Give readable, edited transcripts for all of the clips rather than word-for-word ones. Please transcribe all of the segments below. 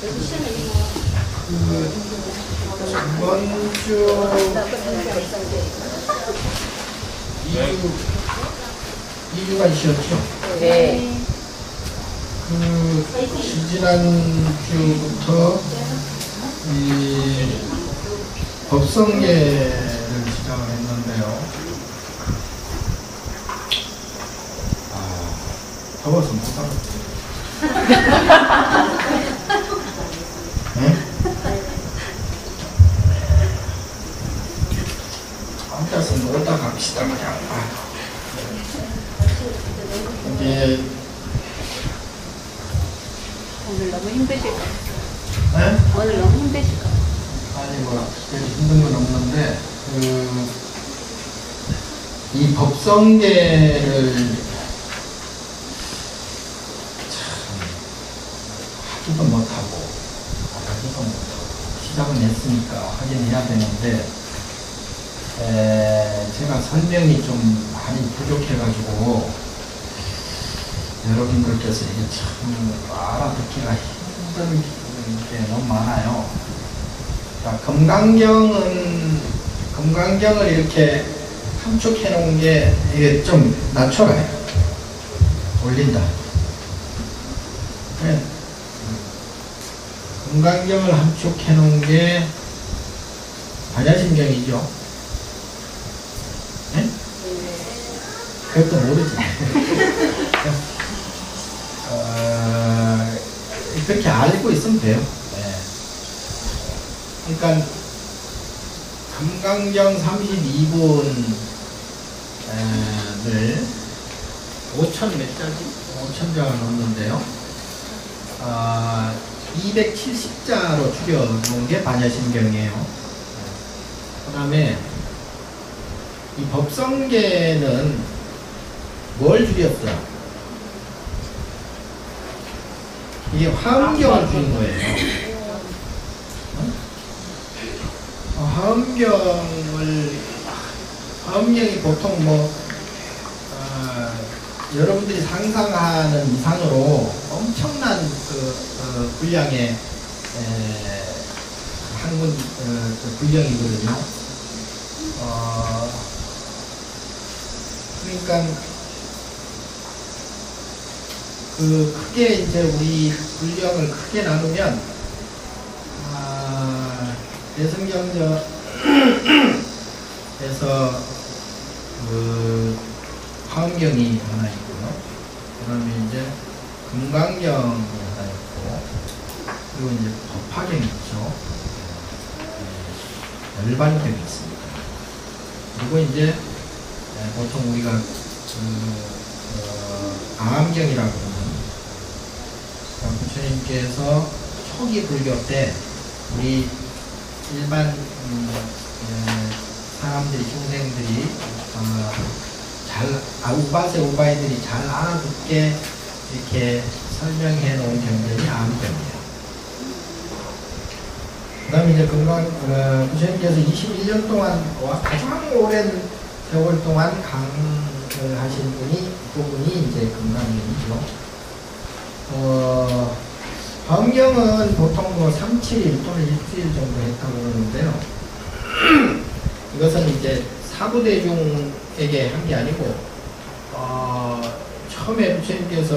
이번 주 2주간 쉬었죠? 네. 지난 주부터 이 법성계를 시작을 했는데요. 더워서 못 살았어요. 네? 앉아서 놀다 갑시다 그냥. 이제 오늘 너무 힘드실 것 네? 오늘 너무 힘드실 것 아니 뭐 특별히 힘든 건 없는데 이 법성계를 참 하지도 못하고 시작은 했으니까 하긴 해야 되는데 제가 설명이 좀 많이 부족해가지고 여러분들께서 이게 참 알아듣기가 힘든 게 너무 많아요. 자, 금강경을 이렇게 함축해 놓은 게 이게 좀 낮춰라요. 올린다. 네. 금강경을 함축해 놓은 게 반야심경이죠. 네? 그것도 모르지. 그렇게 알고 있으면 돼요. 네. 그러니까 금강경 32분을 5천 몇 자지? 5천자가 넘는데요. 270자로 줄여놓은 게 반야심경이에요. 그 다음에 이 법성계는 뭘 줄였어요? 이게 화엄경을 줄인 거예요. 화엄경이 보통 뭐 여러분들이 상상하는 이상으로 엄청난 분량의 학문 분량이거든요. 그러니까 크게 이제 우리 분량을 크게 나누면 대승경전에서 화엄경이 하나 있고요. 그 다음에 이제 금강경이 하나 있고, 그리고 이제 법화경이 있죠. 열반경이 있습니다. 그리고 이제 보통 우리가 아함경이라고 하는 부처님께서 초기 불교 때 우리 일반 사람들이, 중생들이 우바세 우바이들이 잘 알아듣게 이렇게 설명해 놓은 경전이 아함경이에요. 그 다음에 이제 부처님께서 21년 동안 가장 오랜 세월 동안 강을 하신 부분이 이제 금강경이죠. 화엄경은 보통 뭐 3, 7일 또는 일주일 정도 했다고 그러는데요. 이것은 이제 사부대중에게 한 게 아니고, 처음에 부처님께서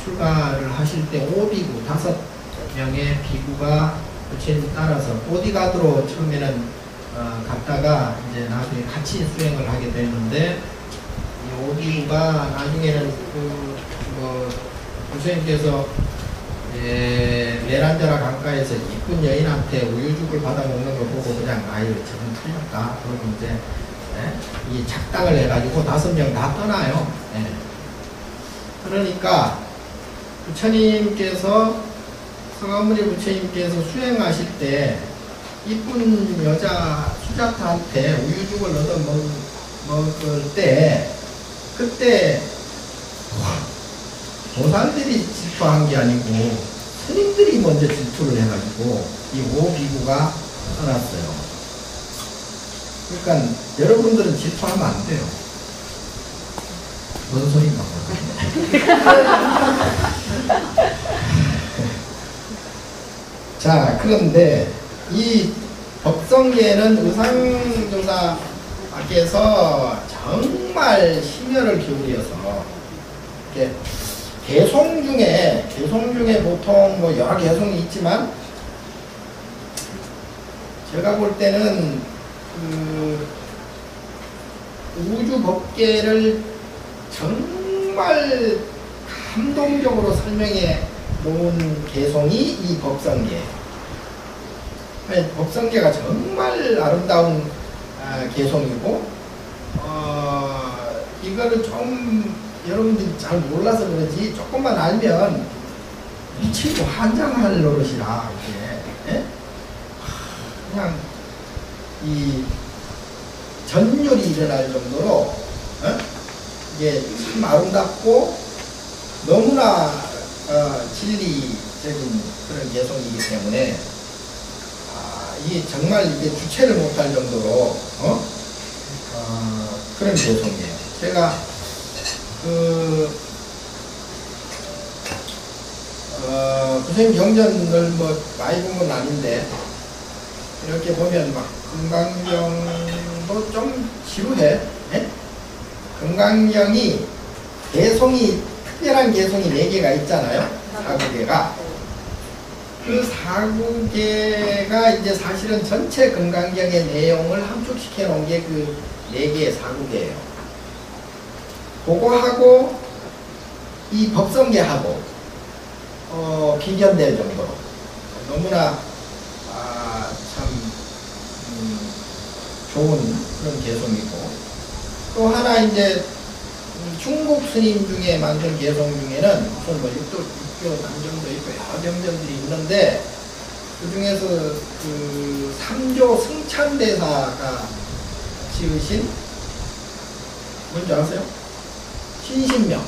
출가를 하실 때 오비구 5명의 비구가 부처님 따라서 보디가드로 처음에는 갔다가 이제 나중에 같이 수행을 하게 됐는데, 이 오비구가 나중에는 부처님께서 메란자라 강가에서 이쁜 여인한테 우유죽을 받아 먹는 걸 보고 그냥 아유 저건 틀렸다. 그러고 이제 이 작당을 해가지고 5명 다 떠나요. 그러니까 부처님께서 성아무리 부처님께서 수행하실 때 이쁜 여자 수자타한테 우유죽을 얻어 먹을 때 그때 보살들이 질투한 게 아니고 스님들이 먼저 질투를 해가지고 이 오비구가 떠났어요. 그러니까 여러분들은 질투하면 안 돼요. 뭔 소린가 모르겠네. 자, 그런데 이 법성계는 의상조사께서 정말 심혈을 기울여서 이렇게 개송 중에 보통 뭐 여러 개송이 있지만 제가 볼 때는 그 우주 법계를 정말 감동적으로 설명해 놓은 개송이 이 법성계. 법성계가 정말 아름다운 개송이고, 이거를 좀 여러분들이 잘 몰라서 그러지 조금만 알면 이 친구 환장할 노릇이라 이게 예? 그냥 이 전율이 일어날 정도로 이게 참 아름답고 너무나 진리적인 그런 개성이기 때문에 이게 정말 이게 주체를 못할 정도로 그런 개성이에요. 제가 선생님 경전을 뭐 많이 본 건 아닌데 이렇게 보면 막 금강경도 좀 지루해. 예? 금강경이 개성이 특별한 개성이 4개가 있잖아요. 4구계가. 그 4구계가 이제 사실은 전체 금강경의 내용을 함축시켜 놓은 게 그 4개의 4구계예요. 그거하고 이 법성계하고 비견될 정도로 너무나 참 좋은 그런 개성이고, 또 하나 이제 중국 스님 중에 만든 개성 중에는 무슨 뭐 육교 남정도 있고 여러 명전들이 있는데, 그 중에서 그 3조 승찬대사가 지으신 뭔지 아세요? 신신명.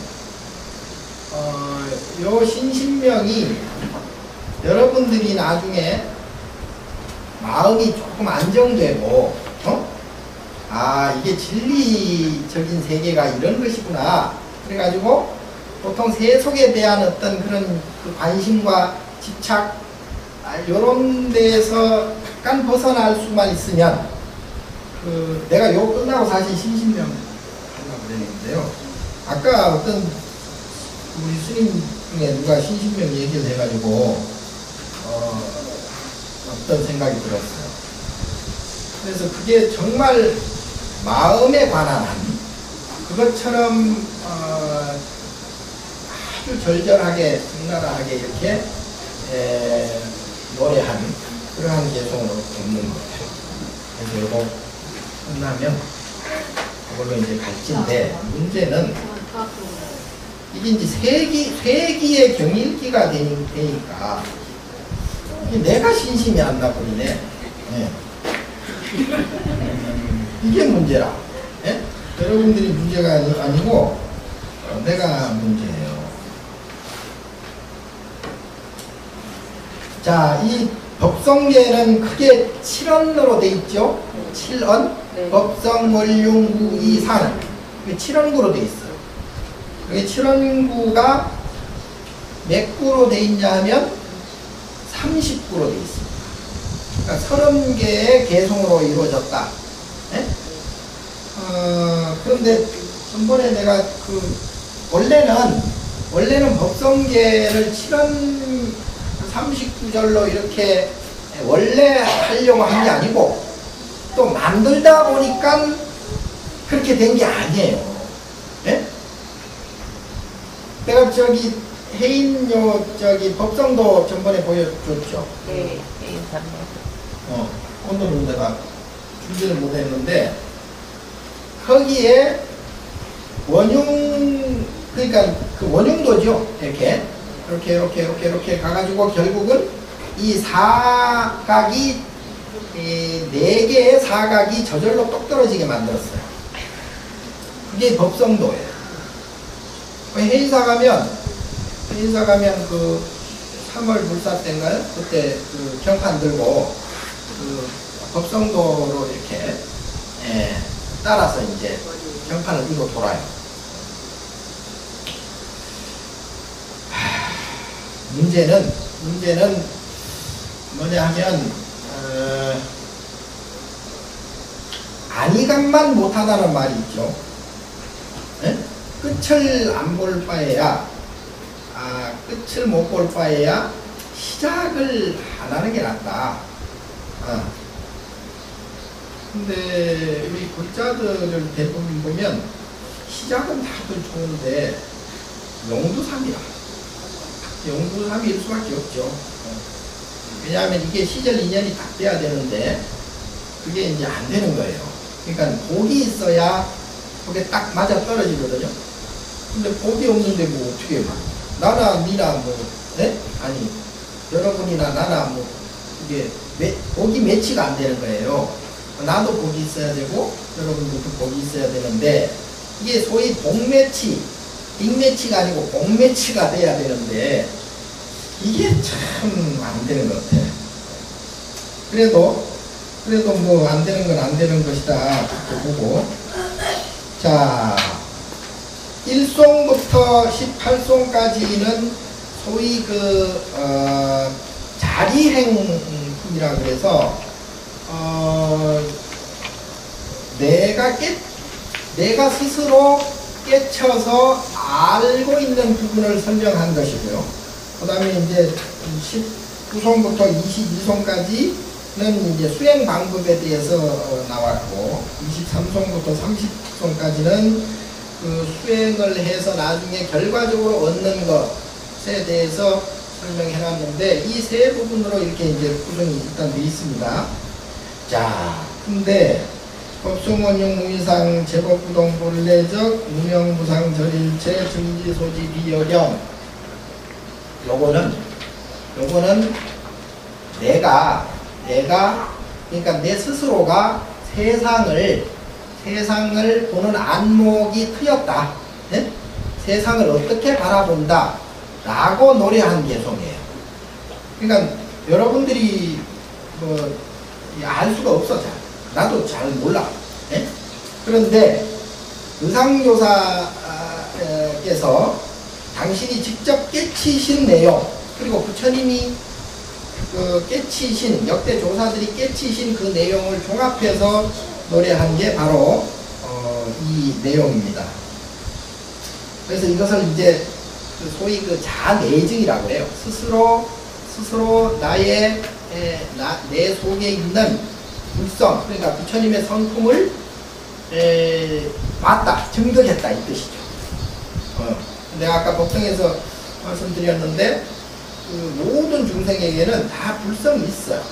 요 신신명이 여러분들이 나중에 마음이 조금 안정되고, 이게 진리적인 세계가 이런 것이구나. 그래가지고 보통 세속에 대한 어떤 그런 그 관심과 집착, 요런 데서 약간 벗어날 수만 있으면, 내가 요 끝나고 사실 신신명 하려고 그랬는데요. 아까 어떤 우리 스님 중에 누가 신신명 얘기를 해가지고, 어떤 생각이 들었어요. 그래서 그게 정말 마음에 관한 한, 그것처럼, 아주 절절하게, 적나라하게 이렇게, 노래한, 그러한 개성으로 없는 것 같아요. 그래서 이거 끝나면, 그걸로 이제 갈지인데, 문제는, 이게 이제 세기의 경일기가 되니까, 이게 내가 신심이 안 나버리네. 네. 이게 문제라. 예? 여러분들이 문제가 아니고, 내가 문제예요. 자, 이 법성계는 크게 7언으로 돼 있죠? 7언? 네. 법성, 월융, 구, 이, 산. 7언구로 돼 있어요. 그게 7언구가 몇 구로 돼 있냐 하면 30구로 돼 있습니다. 그러니까 30개의 개성으로 이루어졌다. 예? 그런데 전번에 내가 원래는 법성계를 7원 39절로 이렇게 원래 하려고 한 게 아니고, 또 만들다 보니까 그렇게 된 게 아니에요. 예? 내가 법성도 전번에 보여줬죠. 네, 오늘은 내가 준비를 못했는데, 거기에 원흉, 그러니까 그 원흉도죠. 이렇게 가가지고 결국은 이 사각이, 4개의 사각이 저절로 똑 떨어지게 만들었어요. 그게 법성도예요. 회의사 가면 그 3월 불사 때인가요? 그때 그 경판 들고 그 법성도로 이렇게 따라서 이제 경판을 들고 돌아요. 문제는 뭐냐 하면 안이감만 못하다는 말이 있죠. 예? 끝을 안 볼 바에야 끝을 못 볼 바에야 시작을 안 하는 게 낫다. 근데 우리 글자들을 대부분 보면 시작은 다들 좋은데 용두삼이야. 용두삼일 수밖에 없죠. 왜냐하면 이게 시절 인연이 딱 돼야 되는데 그게 이제 안 되는 거예요. 그러니까 복이 있어야 그게 딱 맞아 떨어지거든요. 근데 복이 없는데 뭐 어떻게 해? 나나 니나 뭐 아니 여러분이나 나나 뭐 이게 복이 매치가 안 되는 거예요. 나도 복이 있어야 되고 여러분들도 복이 있어야 되는데 이게 소위 복매치, 빅매치가 아니고 복매치가 돼야 되는데 이게 참 안 되는 것 같아요. 그래도 뭐 안 되는 건 안 되는 것이다 그렇게 보고, 자 1송부터 18송까지는 소위 자리행품이라 그래서 내가 스스로 깨쳐서 알고 있는 부분을 설명한 것이고요. 그 다음에 이제 19송부터 22송까지는 이제 수행 방법에 대해서 나왔고, 23송부터 30송까지는 그 수행을 해서 나중에 결과적으로 얻는 것에 대해서 설명해 놨는데, 이 세 부분으로 이렇게 이제 구성이 일단 되어 있습니다. 자, 근데 법성원용 무이상 제법부동 본래적 무명무상 절일체 증지소지 비여경, 요거는 내가 그러니까 내 스스로가 세상을 보는 안목이 트였다. 네? 세상을 어떻게 바라본다 라고 노래한 개성이에요. 그러니까 여러분들이 뭐 알 수가 없어. 나도 잘 몰라. 네? 그런데 의상요사께서 당신이 직접 깨치신 내용, 그리고 부처님이 깨치신, 역대 조사들이 깨치신 그 내용을 종합해서 노래한 게 바로 이 내용입니다. 그래서 이것을 이제 소위 자내증이라고 해요. 스스로 내 속에 있는 불성, 그러니까 부처님의 성품을 봤다, 증득했다 이 뜻이죠. 내가 아까 법성에서 말씀드렸는데 모든 중생에게는 다 불성이 있어요.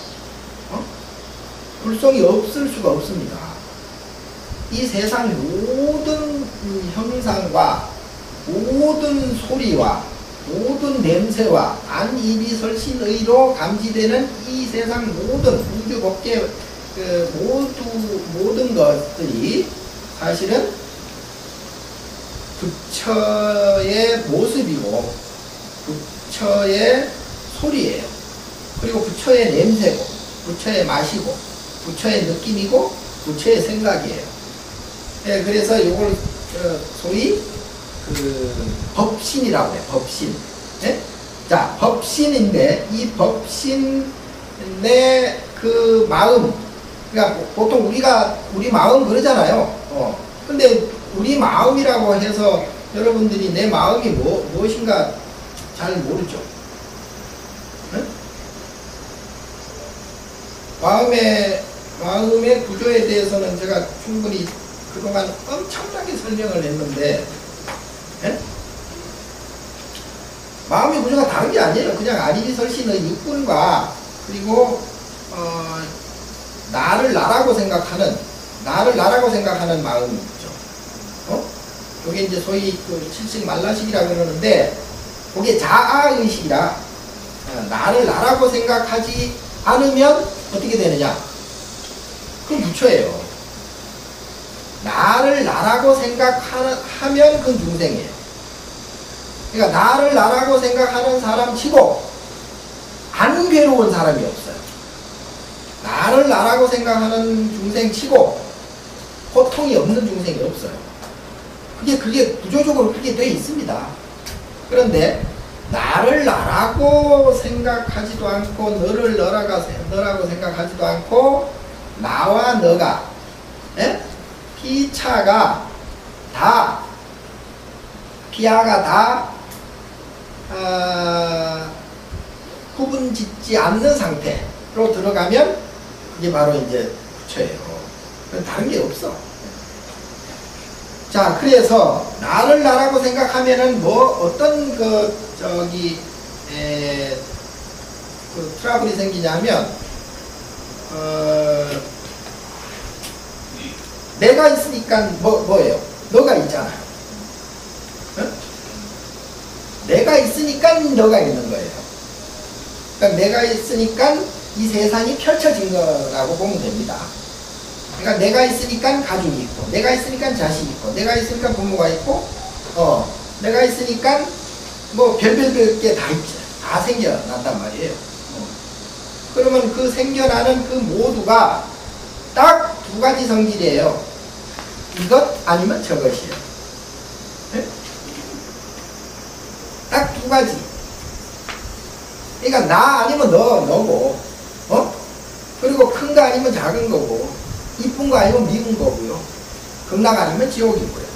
불성이 없을 수가 없습니다. 이 세상 모든 형상과 모든 소리와 모든 냄새와 안, 입이, 설신의로 감지되는 이 세상 모든 우주 법계 모든 것들이 사실은 부처의 모습이고 부처의 소리예요. 그리고 부처의 냄새고 부처의 맛이고 부처의 느낌이고 부처의 생각이에요. 네, 그래서 이걸 소위 법신이라고 해요. 법신. 네? 자, 법신인데 이 법신의 그 마음, 그러니까 보통 우리 마음 그러잖아요. 근데 우리 마음이라고 해서 여러분들이 내 마음이 무엇인가 잘 모르죠. 네? 마음의 구조에 대해서는 제가 충분히 그동안 엄청나게 설명을 했는데, 네? 마음의 구조가 다른 게 아니에요. 그냥 아리비설신의 육군과 그리고 나를 나라고 생각하는 마음이죠. 이게 이제 소위 칠식 말라식이라고 그러는데, 그게 자아의식이라 나를 나라고 생각하지 않으면 어떻게 되느냐? 그건 부처예요. 나를 나라고 생각하면 그건 중생이에요. 그러니까 나를 나라고 생각하는 사람 치고 안 괴로운 사람이 없어요. 나를 나라고 생각하는 중생 치고 고통이 없는 중생이 없어요. 그게 구조적으로 그렇게 되어 있습니다. 그런데 나를 나라고 생각하지도 않고 너를 너라고 생각하지도 않고 나와 너가 피차가 다 피하가 다 구분 짓지 않는 상태로 들어가면 이게 바로 이제 부처예요. 다른 게 없어. 자, 그래서 나를 나라고 생각하면은 뭐 어떤 그 트러블이 생기냐면 내가 있으니까 뭐예요? 너가 있잖아요. 응? 내가 있으니까 너가 있는 거예요. 그러니까 내가 있으니까 이 세상이 펼쳐진 거라고 보면 됩니다. 그러니까 내가 있으니까 가족이 있고, 내가 있으니까 자식이 있고, 내가 있으니까 부모가 있고, 내가 있으니까 뭐 별별 게 다 있죠. 다 생겨난단 말이에요. 그러면 그 생겨나는 그 모두가 딱 두 가지 성질이에요. 이것 아니면 저것이에요. 네? 딱 두 가지. 그러니까 나 아니면 너고, 그리고 큰 거 아니면 작은 거고, 이쁜 거 아니면 미운 거고요. 극락 아니면 지옥이고요.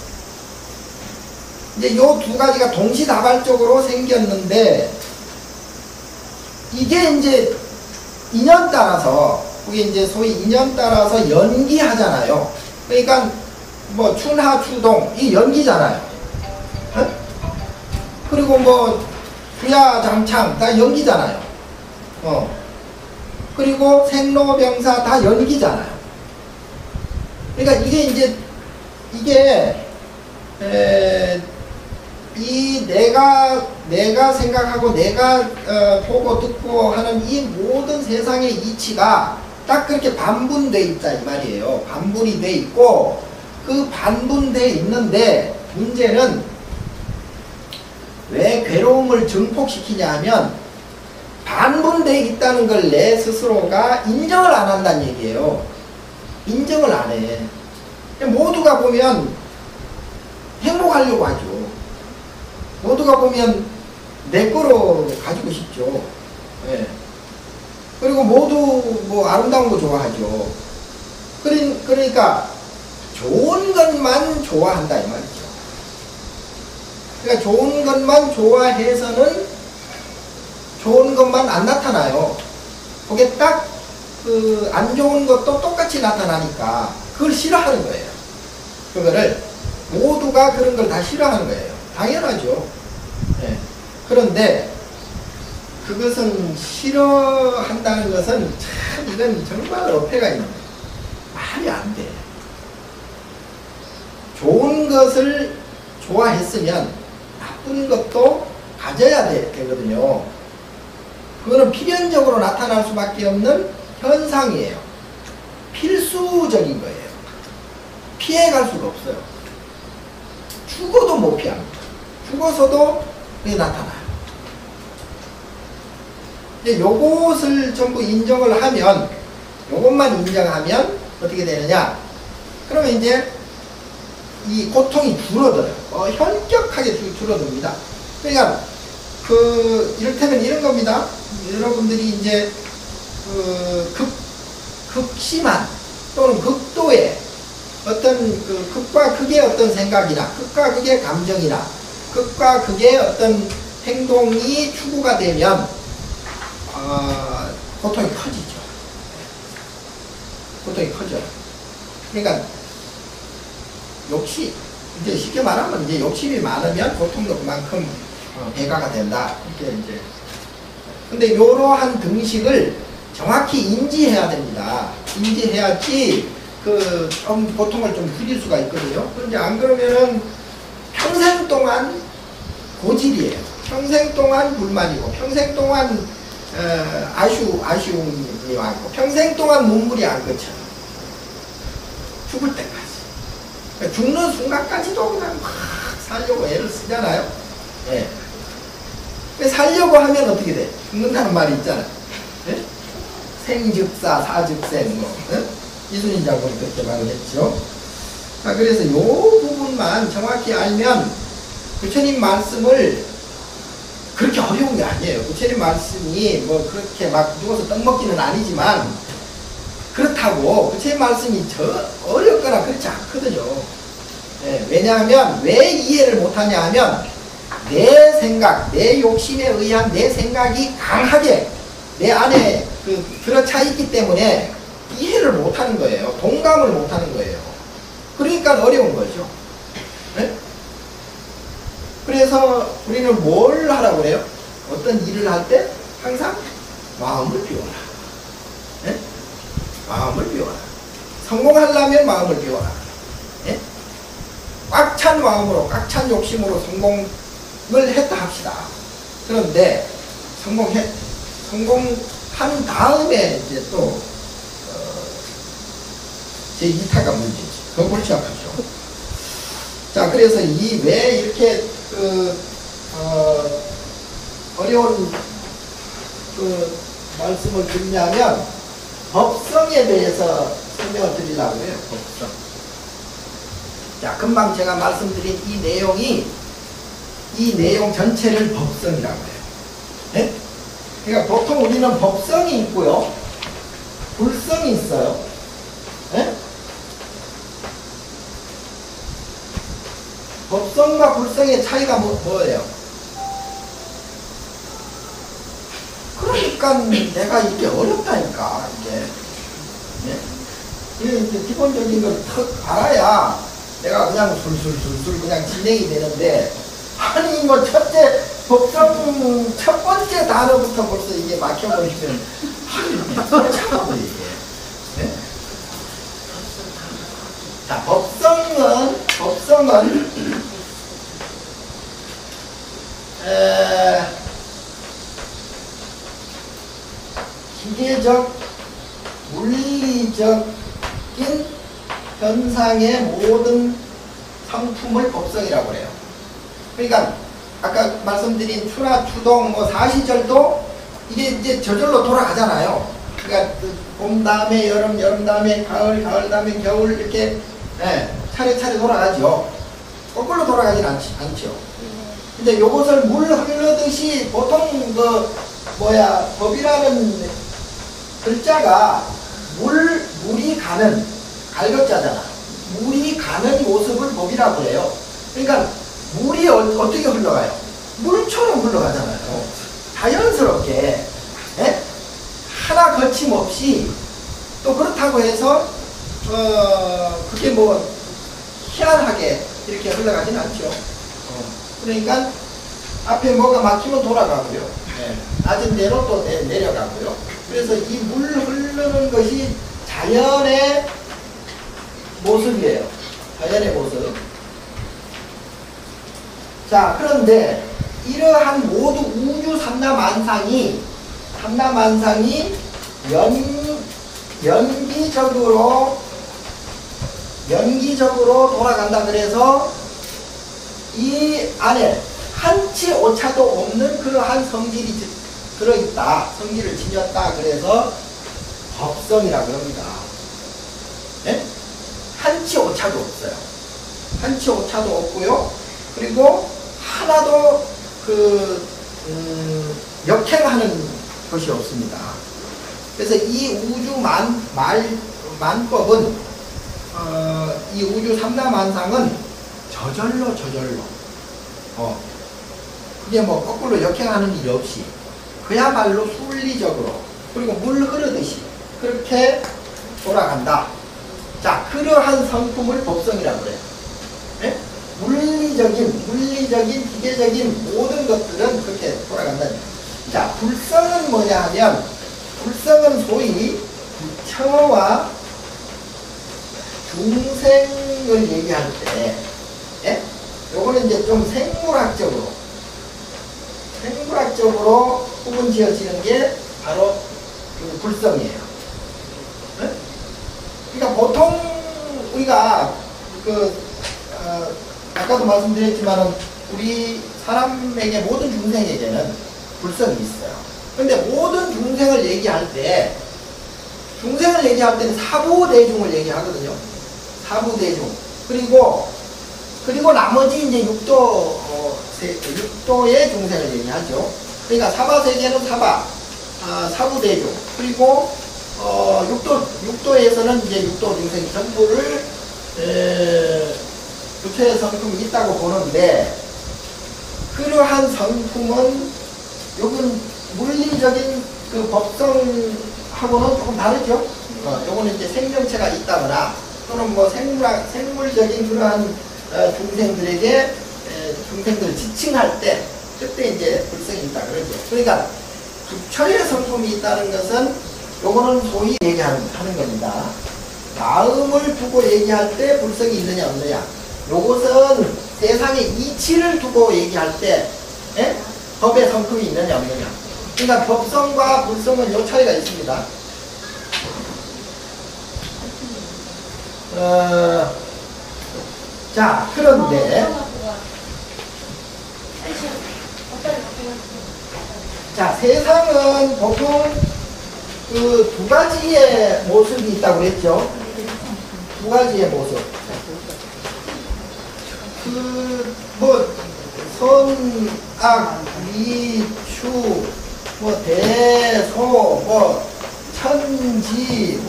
이제 요 두 가지가 동시다발적으로 생겼는데, 이게 이제 인연 따라서, 그게 이제 소위 인연 따라서 연기하잖아요. 그러니까 뭐 춘하, 추동, 이 연기잖아요. 그리고 뭐 부야, 장창 다 연기잖아요. 그리고 생로병사 다 연기잖아요. 그러니까 이게 이제 이 내가 생각하고 내가 보고 듣고 하는 이 모든 세상의 이치가 딱 그렇게 반분돼 있다 이 말이에요. 반분이 돼 있고, 그 반분돼 있는데 문제는 왜 괴로움을 증폭시키냐 하면 반분돼 있다는 걸 내 스스로가 인정을 안 한다는 얘기예요. 인정을 안 해. 모두가 보면 행복하려고 하죠. 모두가 보면 내 거로 가지고 싶죠. 예. 그리고 모두 뭐 아름다운 거 좋아하죠. 그러니까 좋은 것만 좋아한다 이 말이죠. 그러니까 좋은 것만 좋아해서는 좋은 것만 안 나타나요. 그게 딱 그 안 좋은 것도 똑같이 나타나니까 그걸 싫어하는 거예요. 그거를 모두가 그런 걸 다 싫어하는 거예요. 당연하죠. 네. 그런데 그것은 싫어한다는 것은 참 이건 정말 어폐가 있는 거예요. 말이 안 돼. 좋은 것을 좋아했으면 나쁜 것도 가져야 되거든요. 그거는 필연적으로 나타날 수밖에 없는 현상이에요. 필수적인 거예요. 피해갈 수가 없어요. 죽어도 못 피합니다. 죽어서도 그게 나타나요. 이제 요것을 전부 인정을 하면, 요것만 인정하면 어떻게 되느냐? 그러면 이제 이 고통이 줄어들어요. 현격하게 줄어듭니다. 그러니까 이를테면 이런 겁니다. 여러분들이 이제 극심한 또는 극도의 어떤 극과 극의 어떤 생각이나 극과 극의 감정이나 극과 극의 어떤 행동이 추구가 되면 고통이 커지죠. 고통이 커져요. 그러니까 이제 쉽게 말하면 이제 욕심이 많으면 고통도 그만큼 배가가 된다. 이렇게 이제. 근데 이러한 등식을 정확히 인지해야 됩니다. 인지해야지 좀 고통을 좀 줄일 수가 있거든요. 그런데 안 그러면은 평생 동안 고질이에요. 평생 동안 불만이고, 평생 동안 아쉬움이 왔고, 평생 동안 눈물이 안 그쳐요. 죽을 때까지. 그러니까 죽는 순간까지도 그냥 막 살려고 애를 쓰잖아요. 예. 살려고 하면 어떻게 돼? 죽는다는 말이 있잖아요. 예? 생즉사, 사즉생, 이순신 장군이 그렇게 말을 했죠. 자, 그래서 이 부분만 정확히 알면 부처님 말씀을 그렇게 어려운 게 아니에요. 부처님 말씀이 뭐 그렇게 막 누워서 떡 먹기는 아니지만 그렇다고 부처님 말씀이 저 어렵거나 그렇지 않거든요. 네, 왜냐하면 왜 이해를 못하냐 하면 내 생각, 내 욕심에 의한 내 생각이 강하게 내 안에 들어차 있기 때문에 이해를 못하는 거예요. 동감을 못하는 거예요. 그러니까 어려운 거죠. 네? 그래서 우리는 뭘 하라고 그래요? 어떤 일을 할 때 항상 마음을 비워라. 네? 마음을 비워라. 성공하려면 마음을 비워라. 네? 꽉 찬 마음으로, 꽉 찬 욕심으로 성공을 했다 합시다. 그런데 성공한 다음에 이제 또 제 2타가 문제지. 그거 골치 아프죠. 자, 그래서 이 왜 이렇게 어려운 말씀을 드리냐면 법성에 대해서 설명을 드리려고 해요. 법성. 자, 금방 제가 말씀드린 이 내용 전체를 법성이라고 해요. 네? 그러니까 보통 우리는 법성이 있고요, 불성이 있어요. 네? 법성과 불성의 차이가 뭐예요? 그러니까 내가 이게 어렵다니까, 이게. 네? 이게 기본적인 걸 턱 알아야 내가 그냥 술술 그냥 진행이 되는데, 아니, 뭐, 법성 첫 번째 단어부터 벌써 이게 막혀버리면, 참아도 이게. 네? 자, 법성은, 기계적, 물리적인 현상의 모든 상품을 법성이라고 해요. 그러니까, 아까 말씀드린 추나 추동, 뭐 사시절도 이게 이제 저절로 돌아가잖아요. 그러니까 봄 다음에 여름, 여름 다음에 가을, 가을 다음에 겨울 이렇게 차례차례 돌아가죠. 거꾸로 돌아가진 않죠. 근데 요것을 물 흐르듯이 보통 법이라는 글자가 물이 가는 갈것자잖아. 물이 가는 모습을 법이라고 해요. 그러니까 물이 어떻게 흘러가요? 물처럼 흘러가잖아요. 자연스럽게. 예? 하나 거침없이. 또 그렇다고 해서 그게 뭐 희한하게 이렇게 흘러가진 않죠. 그러니까 앞에 뭐가 막히면 돌아가고요. 낮은 데로 또 내려가고요. 그래서 이 물 흐르는 것이 자연의 모습이에요. 자연의 모습. 자, 그런데 이러한 모두 우주 삼라만상이 연기적으로 돌아간다. 그래서 이 안에 한치 오차도 없는 그러한 성질이 들어있다. 성질을 지녔다. 그래서 법성이라고 합니다. 네? 한치 오차도 없어요. 한치 오차도 없고요. 그리고 하나도 역행하는 것이 없습니다. 그래서 이 우주 만법은 이 우주 삼라만상은 저절로 그게 뭐 거꾸로 역행하는 일 없이 그야말로 순리적으로 그리고 물 흐르듯이 그렇게 돌아간다. 자, 그러한 성품을 법성이라고 그래요. 네? 물리적인 기계적인 모든 것들은 그렇게 돌아간다. 자, 불성은 뭐냐 하면 불성은 소위 부처와 중생을 얘기할 때 요거는 이제 좀 생물학적으로 구분 지어지는 게 바로 그 불성이에요. 네? 그러니까 보통 우리가 아까도 말씀드렸지만은 우리 사람에게 모든 중생에게는 불성이 있어요. 근데 모든 중생을 얘기할 때는 사부대중을 얘기하거든요. 사부대중. 그리고 나머지 이제 육도 육도의 중생을 얘기하죠. 그러니까 사바세계는 사부대중. 그리고 육도에서는 이제 육도 중생 전부를 부처의 성품이 있다고 보는데, 그러한 성품은 요건 물리적인 그 법성하고는 조금 다르죠. 요거는 이제 생명체가 있다거나 또는 뭐 생물적인 그러한 중생들에게 중생들을 지칭할 때 그때 이제 불성이 있다 그러죠. 그러니까 부처의 성품이 있다는 것은 요거는 소위 얘기하는 겁니다. 마음을 두고 얘기할 때 불성이 있느냐 없느냐. 요것은 세상의 이치를 두고 얘기할 때 법의 성품이 있느냐 없느냐. 그러니까 법성과 불성은 요 차이가 있습니다. 자, 그런데 자, 세상은 보통 그 두 가지의 모습이 있다고 그랬죠. 두 가지의 모습. 뭐 선악 위추 뭐 대소 뭐 천지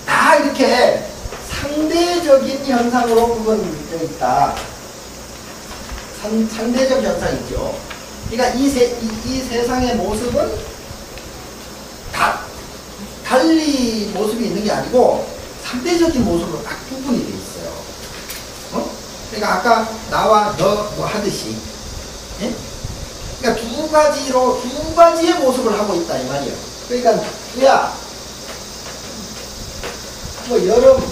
다 이렇게 상대적인 현상으로 구분되어 있다. 상대적 현상이죠. 그러니까 이 세상의 모습은 달리 모습이 있는 게 아니고 상대적인 모습으로 딱 구분이 되어 있어요. 그러니까 아까 나와 너 뭐 하듯이, 그러니까 두 가지의 모습을 하고 있다 이 말이에요. 그러니까 뭐 여름,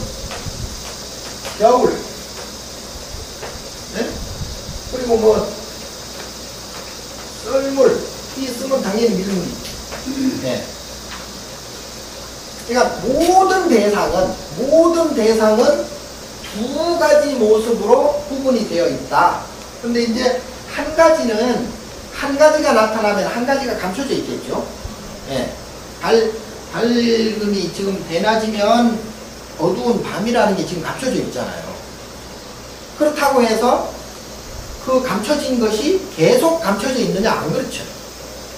겨울, 그리고 뭐 썰물, 이 쓰면 당연히 밀물. 그러니까 모든 대상은 두 가지 모습으로 구분이 되어 있다. 근데 이제 한 가지가 나타나면 한 가지가 감춰져 있겠죠. 밝음이 지금 대낮이면 어두운 밤이라는 게 지금 감춰져 있잖아요. 그렇다고 해서 그 감춰진 것이 계속 감춰져 있느냐? 안 그렇죠.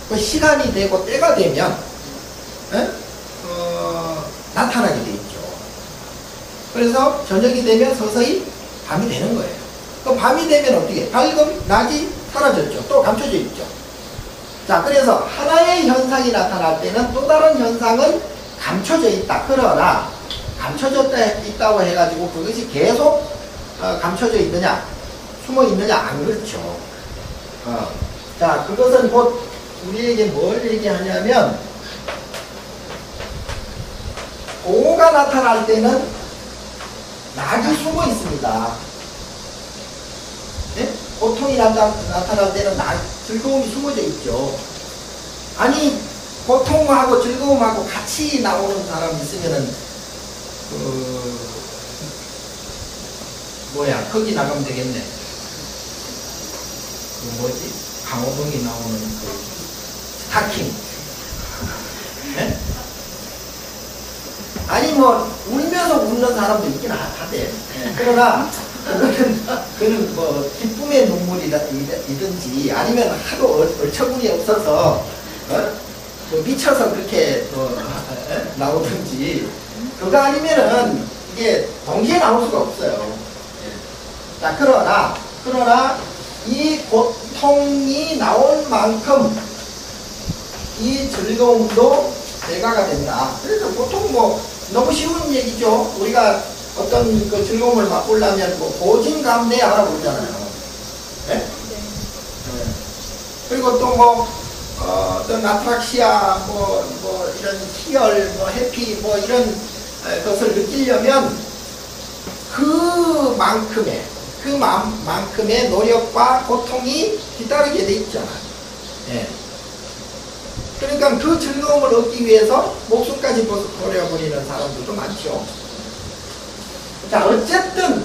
그 시간이 되고 때가 되면 나타나게 돼 있죠. 그래서 저녁이 되면 서서히 밤이 되는 거예요. 그 밤이 되면 어떻게? 밝음, 낮이 사라졌죠. 또 감춰져 있죠. 자, 그래서 하나의 현상이 나타날 때는 또 다른 현상은 감춰져 있다. 그러나 감춰져 있다고 해가지고 그것이 계속 감춰져 있느냐, 숨어 있느냐? 안 그렇죠. 자, 그것은 곧 우리에게 뭘 얘기하냐면, 오가 나타날 때는 낙이 숨어 있습니다. 고통이 나타날 때는 즐거움이 숨어져 있죠. 아니, 고통하고 즐거움하고 같이 나오는 사람이 있으면은, 거기 나가면 되겠네. 강호동이 나오는 스타킹. 아니, 뭐, 울면서 웃는 사람도 있긴 하대. 그러나, 그는 뭐, 기쁨의 눈물이든지, 아니면 하도 얼처구니 없어서, 뭐 미쳐서 그렇게 나오든지, 그거 아니면은, 이게 동시에 나올 수가 없어요. 자, 그러나, 이 고통이 나올 만큼, 이 즐거움도 대가가 된다. 그래서 보통 뭐, 너무 쉬운 얘기죠. 우리가 어떤 그 즐거움을 맛보려면 뭐 고진감래 알아보잖아요. 그리고 또 뭐 어떤 아트락시아 뭐 이런 희열 뭐 해피 뭐 이런 것을 느끼려면 그만큼의 노력과 고통이 뒤따르게 돼 있잖아요. 그러니까 그 즐거움을 얻기 위해서 목숨까지 버려버리는 사람들도 많죠. 자, 어쨌든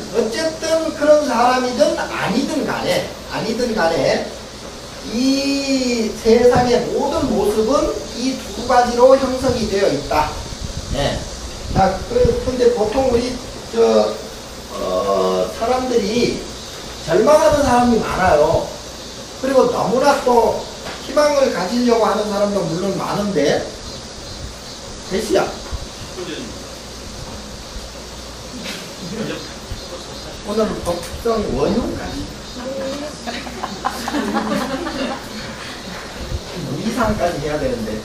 그런 사람이든 아니든 간에 이 세상의 모든 모습은 이 두 가지로 형성이 되어 있다. 자, 근데 보통 우리 사람들이 절망하는 사람이 많아요. 그리고 너무나 또 희망을 가지려고 하는 사람도 물론 많은데, 대시야. 오늘 법성 원흉까지. 이상까지 해야 되는데.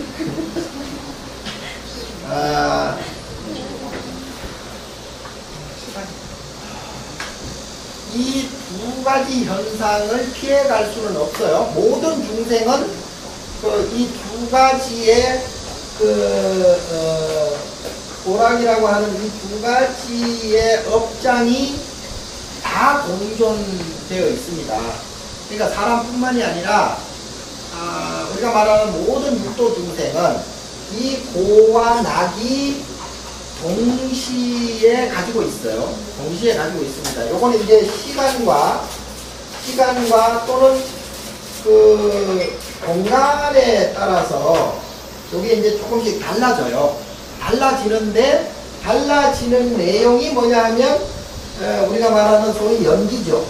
이 두 가지 현상을 피해갈 수는 없어요. 모든 중생은 이 두 가지의 오락이라고 하는 이 두 가지의 업장이 다 공존되어 있습니다. 그러니까 사람뿐만이 아니라 우리가 말하는 모든 육도 중생은 이 고와 낙이 동시에 가지고 있어요. 동시에 가지고 있습니다. 요거는 이제 시간과 또는 공간에 따라서 요게 이제 조금씩 달라져요. 달라지는데, 달라지는 내용이 뭐냐 하면, 우리가 말하는 소위 연기죠.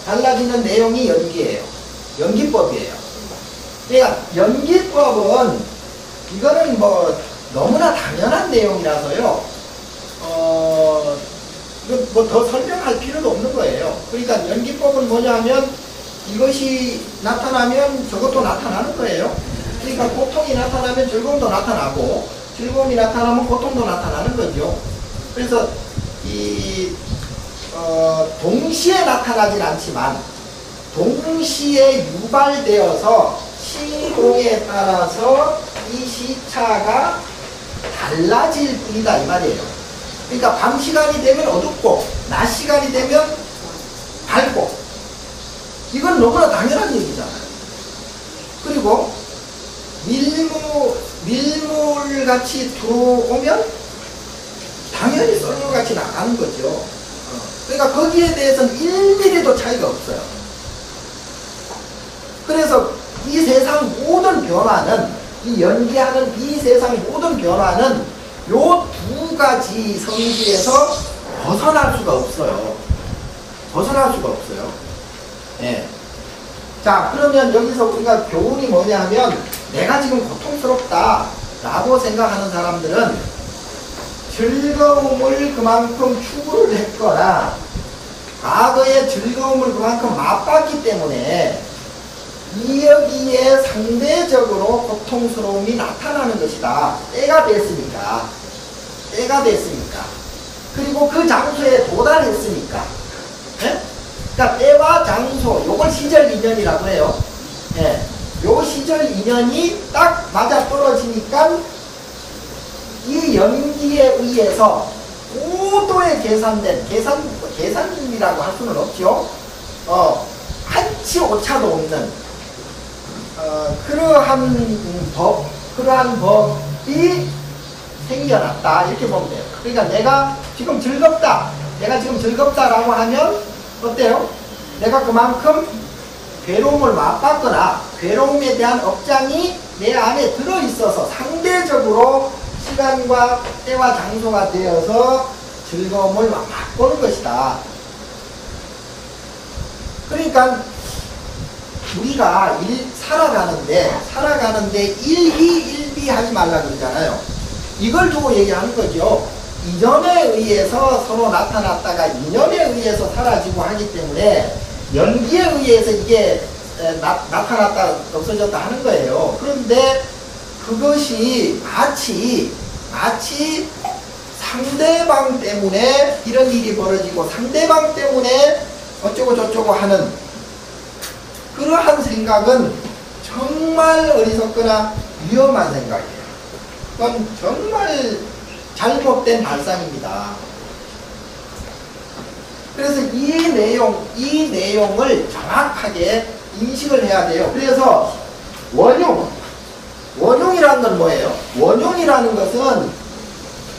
달라지는 내용이 연기예요. 연기법이에요. 그러니까 연기법은 이거는 뭐 너무나 당연한 내용이라서요. 뭐 더 설명할 필요도 없는 거예요. 그러니까 연기법은 뭐냐 하면 이것이 나타나면 저것도 나타나는 거예요. 그러니까 고통이 나타나면 즐거움도 나타나고 즐거움이 나타나면 고통도 나타나는 거죠. 그래서 동시에 나타나진 않지만 동시에 유발되어서 시공에 따라서 이 시차가 달라질 뿐이다 이 말이에요. 그러니까 밤 시간이 되면 어둡고 낮 시간이 되면 밝고, 이건 너무나 당연한 얘기잖아요. 그리고 밀물같이 들어오면 당연히 썰물같이 나가는 거죠. 그러니까 거기에 대해서는 1mm도 차이가 없어요. 그래서 이 세상 모든 변화는, 이 연기하는 이 세상 모든 변화는 요 두 가지 성질에서 벗어날 수가 없어요. 벗어날 수가 없어요. 예. 자, 그러면 여기서 우리가 교훈이 뭐냐 하면, 내가 지금 고통스럽다 라고 생각하는 사람들은 즐거움을 그만큼 추구를 했거나 과거의 즐거움을 그만큼 맛봤기 때문에 여기에 상대적으로 고통스러움이 나타나는 것이다. 때가 됐으니까. 그리고 그 장소에 도달했으니까. 예? 그러니까 때와 장소, 요걸 시절 인연이라고 해요. 예. 요 시절 인연이 딱 맞아 떨어지니까 이 연기에 의해서 고도의 계산된, 계산이라고 할 수는 없죠. 한치 오차도 없는, 그러한 법이 생겨났다. 이렇게 보면 돼요. 그러니까 내가 지금 즐겁다라고 하면 어때요? 내가 그만큼 괴로움을 맛봤거나 괴로움에 대한 업장이 내 안에 들어있어서 상대적으로 시간과 때와 장소가 되어서 즐거움을 맛보는 것이다. 그러니까 우리가 살아가는데 일희 하지 말라 그러잖아요. 이걸 두고 얘기하는 거죠. 이전에 의해서 서로 나타났다가 인연에 의해서 사라지고 하기 때문에 연기에 의해서 이게 나타났다 없어졌다 하는 거예요. 그런데 그것이 마치 상대방 때문에 이런 일이 벌어지고 상대방 때문에 어쩌고 저쩌고 하는 그러한 생각은 정말 어리석거나 위험한 생각이에요. 그건 정말 잘못된 발상입니다. 그래서 이 내용을 정확하게 인식을 해야 돼요. 그래서 원흉이라는 건 뭐예요? 원흉이라는 것은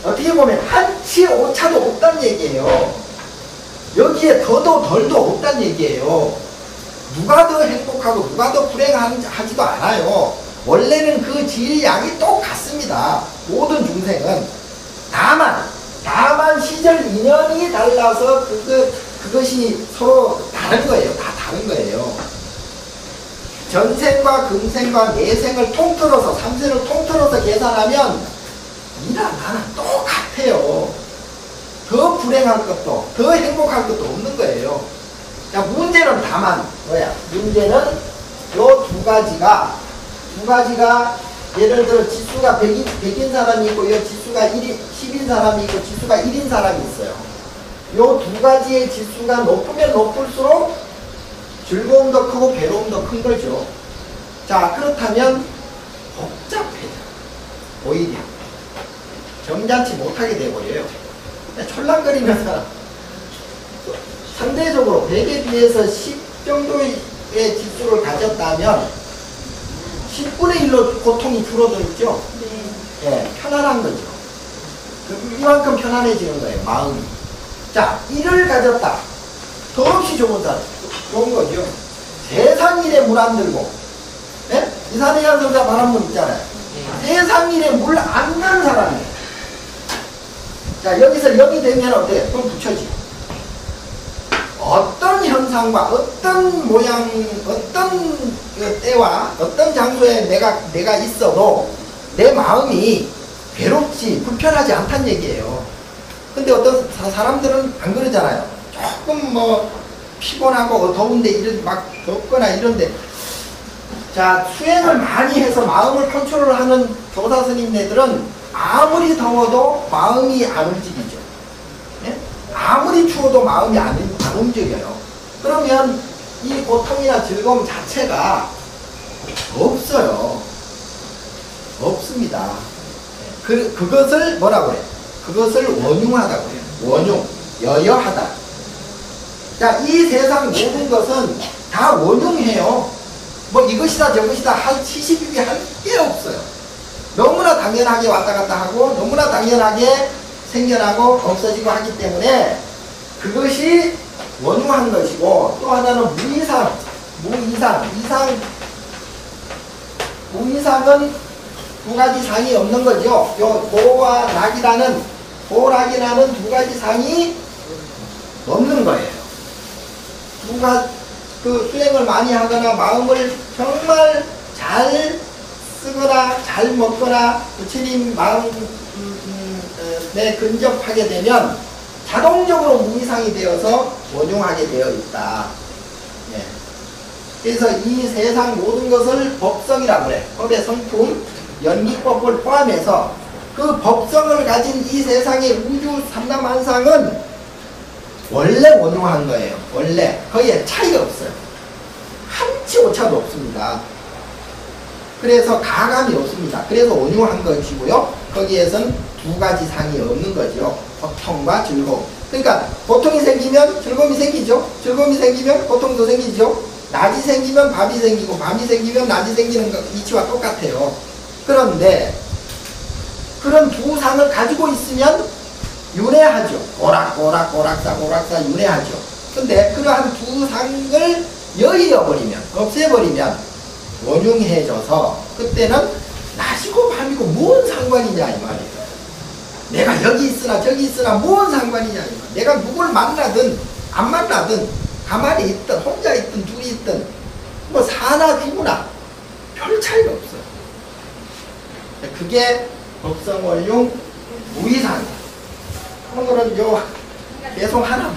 어떻게 보면 한치 오차도 없다는 얘기예요. 여기에 더도 덜도 없다는 얘기예요. 누가 더 행복하고 누가 더 불행하지도 않아요. 원래는 그 질량이 똑같습니다. 모든 중생은. 다만 시절 인연이 달라서 그것이 서로 다른 거예요. 다 다른 거예요. 전생과 금생과 내생을 통틀어서, 삼생을 통틀어서 계산하면 니랑 나는 똑같아요. 더 불행할 것도, 더 행복할 것도 없는 거예요. 자, 문제는 다만 뭐야? 문제는 요 두 가지가 예를 들어 지수가 100인 사람이 있고 요 지수가 10인 사람이 있고 지수가 1인 사람이 있어요. 요 두 가지의 지수가 높으면 높을수록 즐거움도 크고 괴로움도 큰 거죠. 자, 그렇다면 복잡해져. 오히려 점잖지 못하게 돼버려요. 철랑거리면서 상대적으로 100에 비해서 10 정도의 지수를 가졌다면 10분의 1로 고통이 줄어들죠. 네. 예, 편안한 거죠. 이만큼 편안해지는 거예요, 마음이. 자, 1을 가졌다. 더없이 좋은 거죠. 세상 일에 물 안 들고, 예? 이산해양 성자 바람문 있잖아요. 세상 일에 물 안 넣는 사람이에요. 자, 여기서 0이 되면 어때요? 그럼 붙여지고. 어떤 현상과 어떤 모양, 어떤 때와 어떤 장소에 내가 있어도 내 마음이 괴롭지, 불편하지 않다는 얘기예요. 근데 어떤 사람들은 안 그러잖아요. 조금 뭐 피곤하고 더운데 막 덥거나 이런데. 자, 수행을 많이 해서 마음을 컨트롤하는 교사 스님네들은 아무리 더워도 마음이 안 움직이죠. 예? 아무리 추워도 마음이 안 움직여요. 그러면 이 고통이나 즐거움 자체가 없어요. 없습니다. 그것을 뭐라고 해요? 그것을 원흉하다고 해요. 원흉, 여여하다. 자, 이 세상 모든 것은 다 원흉해요. 뭐 이것이다 저것이다 한 70일이 할 게 없어요. 너무나 당연하게 왔다 갔다 하고 너무나 당연하게 생겨나고 없어지고 하기 때문에 그것이 원흉한 것이고, 또 하나는 무이상은 두 가지 상이 없는 거죠. 요 고와 낙이라는 두 가지 상이 없는 거예요. 그 수행을 많이 하거나 마음을 정말 잘 쓰거나 잘 먹거나 부처님 마음에 근접하게 되면 자동적으로 무이상이 되어서 원흉하게 되어 있다. 예. 그래서 이 세상 모든 것을 법성이라고 그래. 법의 성품, 연기법을 포함해서 그 법성을 가진 이 세상의 우주 삼라만상은 원래 원흉한 거예요. 원래 거기에 차이가 없어요. 한치 오차도 없습니다. 그래서 가감이 없습니다. 그래서 원흉한 것이고요. 거기에선 두 가지 상이 없는 거죠. 고통과 즐거움. 그러니까 고통이 생기면 즐거움이 생기죠. 즐거움이 생기면 고통도 생기죠. 낮이 생기면 밤이 생기고 밤이 생기면 낮이 생기는 것 이치와 똑같아요. 그런데 그런 두 상을 가지고 있으면 윤회하죠. 오락사 윤회하죠. 근데 그러한 두 상을 여의어버리면, 없애버리면 원흉해져서 그때는 낮이고 밤이고 뭔 상관이냐 이 말이에요. 내가 여기 있으나 저기 있으나 뭔 상관이냐 이 말이에요. 내가 누굴 만나든 안 만나든 가만히 있든 혼자 있든 둘이 있든 뭐 사나 죽으나 별 차이가 없어요. 그게 법성원흉 무이상이에요. 오늘은 요 계속 하나만.